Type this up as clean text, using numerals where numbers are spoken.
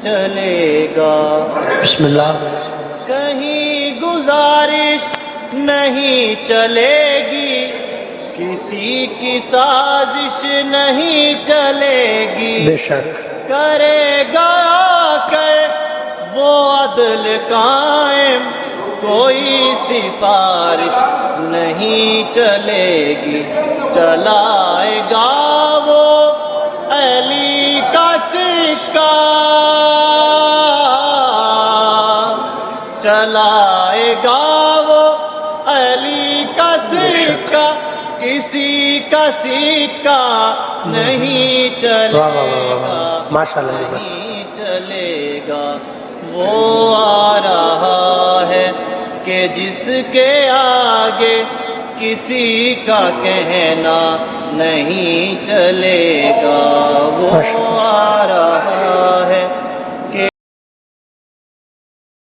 چلے گا. بسم اللہ. کہیں گزارش نہیں چلے گی، کسی کی سازش نہیں چلے گی. بے شک کرے گا کہ وہ عدل قائم، کوئی سفارش نہیں چلے گی. چلائے گا وہ علی کا سکہ، چلائے گا وہ علی کا سکہ، کسی کا سکہ نہیں چلے گا. ماشاءاللہ. نہیں چلے گا. وہ آ رہا ہے کہ جس کے آگے کسی کا کہنا نہیں چلے گا. وہ آ رہا ہے